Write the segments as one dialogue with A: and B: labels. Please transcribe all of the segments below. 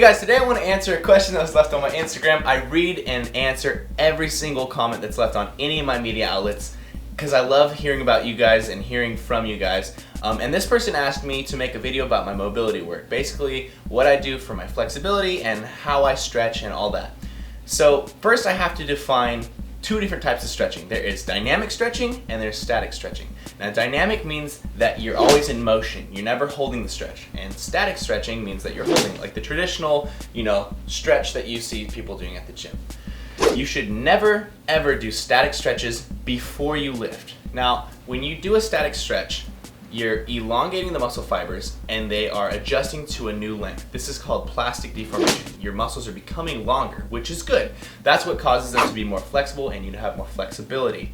A: Hey guys, today I want to answer a question that was left on my Instagram. I read and answer every single comment that's left on any of my media outlets because I love hearing about you guys and hearing from you guys. And this person asked me to make a video about my mobility work. Basically, what I do for my flexibility and how I stretch and all that. So first I have to define two different types of stretching. There is dynamic stretching and there's static stretching. Now dynamic means that you're always in motion. You're never holding the stretch. And static stretching means that you're holding, like the traditional, stretch that you see people doing at the gym. You should never ever do static stretches before you lift. Now, when you do a static stretch, you're elongating the muscle fibers and they are adjusting to a new length. This is called plastic deformation. Your muscles are becoming longer, which is good. That's what causes them to be more flexible and you to have more flexibility.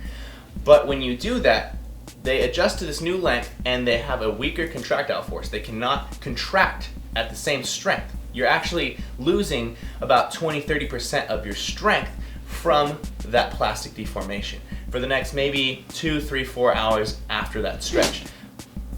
A: But when you do that, they adjust to this new length and they have a weaker contractile force. They cannot contract at the same strength. You're actually losing about 20-30% of your strength from that plastic deformation for the next maybe 2, 3, 4 hours after that stretch.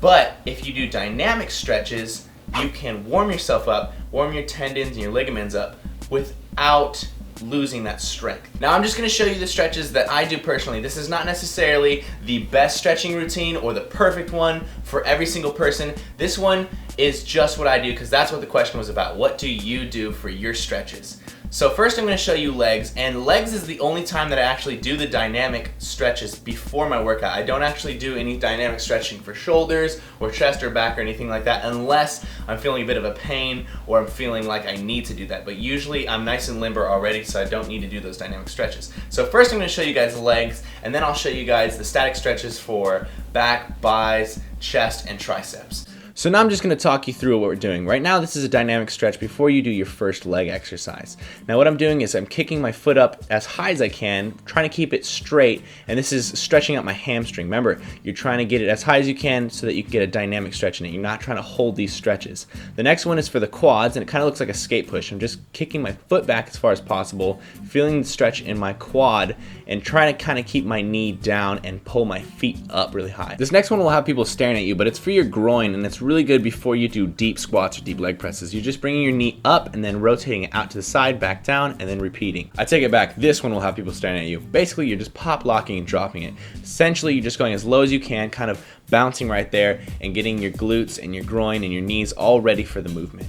A: But if you do dynamic stretches, you can warm yourself up, warm your tendons and your ligaments up without losing that strength. Now I'm just going to show you the stretches that I do personally. This is not necessarily the best stretching routine or the perfect one for every single person. This one is just what I do because that's what the question was about. What do you do for your stretches? So first I'm going to show you legs, and legs is the only time that I actually do the dynamic stretches before my workout. I don't actually do any dynamic stretching for shoulders or chest or back or anything like that unless I'm feeling a bit of a pain or I'm feeling like I need to do that. But usually I'm nice and limber already, so I don't need to do those dynamic stretches. So first I'm going to show you guys legs, and then I'll show you guys the static stretches for back, buys, chest, and triceps. So now I'm just going to talk you through what we're doing. Right now this is a dynamic stretch before you do your first leg exercise. Now what I'm doing is I'm kicking my foot up as high as I can, trying to keep it straight, and this is stretching out my hamstring. Remember, you're trying to get it as high as you can so that you can get a dynamic stretch in it. You're not trying to hold these stretches. The next one is for the quads, and it kind of looks like a skate push. I'm just kicking my foot back as far as possible, feeling the stretch in my quad, and trying to kind of keep my knee down and pull my feet up really high. This next one will have people staring at you, but it's for your groin, and it's really good before you do deep squats or deep leg presses. You're just bringing your knee up and then rotating it out to the side, back down, and then repeating. I take it back. This one will have people staring at you. Basically, you're just pop locking and dropping it. Essentially, you're just going as low as you can, kind of bouncing right there and getting your glutes and your groin and your knees all ready for the movement.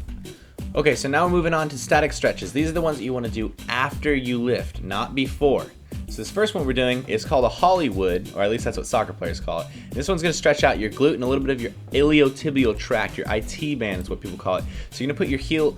A: Okay, so now we're moving on to static stretches. These are the ones that you want to do after you lift, not before. So this first one we're doing is called a Hollywood, or at least that's what soccer players call it. And this one's going to stretch out your glute and a little bit of your iliotibial tract, your IT band is what people call it. So you're going to put your heel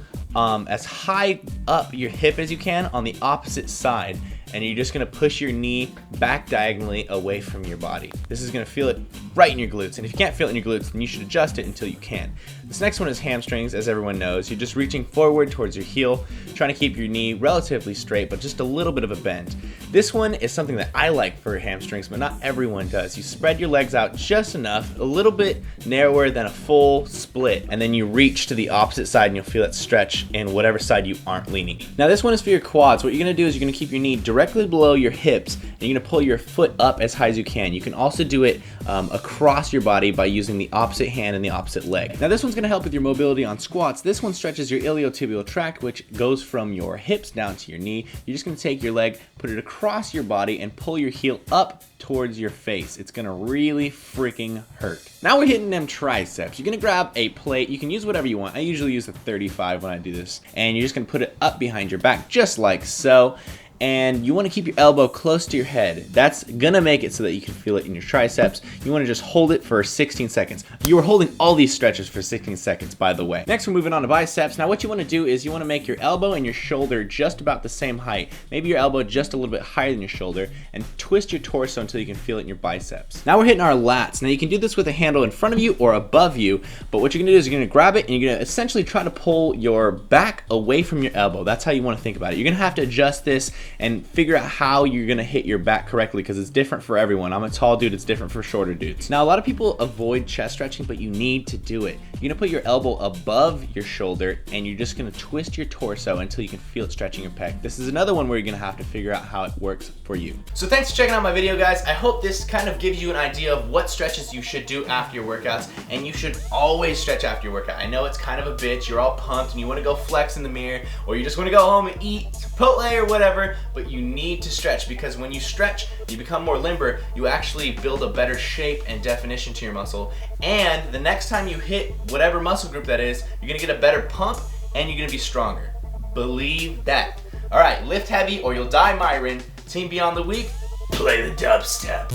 A: as high up your hip as you can on the opposite side, and you're just going to push your knee back diagonally away from your body. This is going to feel it right in your glutes, and if you can't feel it in your glutes, then you should adjust it until you can. This next one is hamstrings, as everyone knows. You're just reaching forward towards your heel, trying to keep your knee relatively straight, but just a little bit of a bend. This one is something that I like for hamstrings, but not everyone does. You spread your legs out just enough, a little bit narrower than a full split, and then you reach to the opposite side and you'll feel that stretch in whatever side you aren't leaning. Now this one is for your quads. What you're going to do is you're going to keep your knee directly below your hips, and you're going to pull your foot up as high as you can. You can also do it across your body by using the opposite hand and the opposite leg. Now this one's going to help with your mobility on squats. This one stretches your iliotibial tract, which goes from your hips down to your knee. You're just going to take your leg, put it across your body, and pull your heel up towards your face. It's going to really freaking hurt. Now we're hitting them triceps. You're going to grab a plate. You can use whatever you want. I usually use a 35 when I do this. And you're just going to put it up behind your back just like so. And you want to keep your elbow close to your head. That's gonna make it so that you can feel it in your triceps. You want to just hold it for 16 seconds. You are holding all these stretches for 16 seconds, by the way. Next, we're moving on to biceps. Now what you want to do is you want to make your elbow and your shoulder just about the same height. Maybe your elbow just a little bit higher than your shoulder, and twist your torso until you can feel it in your biceps. Now we're hitting our lats. Now you can do this with a handle in front of you or above you, but what you're gonna do is you're gonna grab it and you're gonna essentially try to pull your back away from your elbow. That's how you want to think about it. You're gonna have to adjust this and figure out how you're gonna hit your back correctly, because it's different for everyone. I'm a tall dude, it's different for shorter dudes. Now, a lot of people avoid chest stretching, but you need to do it. You're gonna put your elbow above your shoulder and you're just gonna twist your torso until you can feel it stretching your pec. This is another one where you're gonna have to figure out how it works for you. So thanks for checking out my video, guys. I hope this kind of gives you an idea of what stretches you should do after your workouts, and you should always stretch after your workout. I know it's kind of a bitch, you're all pumped and you wanna go flex in the mirror, or you just wanna go home and eat Chipotle or whatever, but you need to stretch, because when you stretch, you become more limber, you actually build a better shape and definition to your muscle, and the next time you hit whatever muscle group that is, you're gonna get a better pump and you're gonna be stronger. Believe that. All right, lift heavy or you'll die, Mirin. Team Beyond the Week, play the dubstep.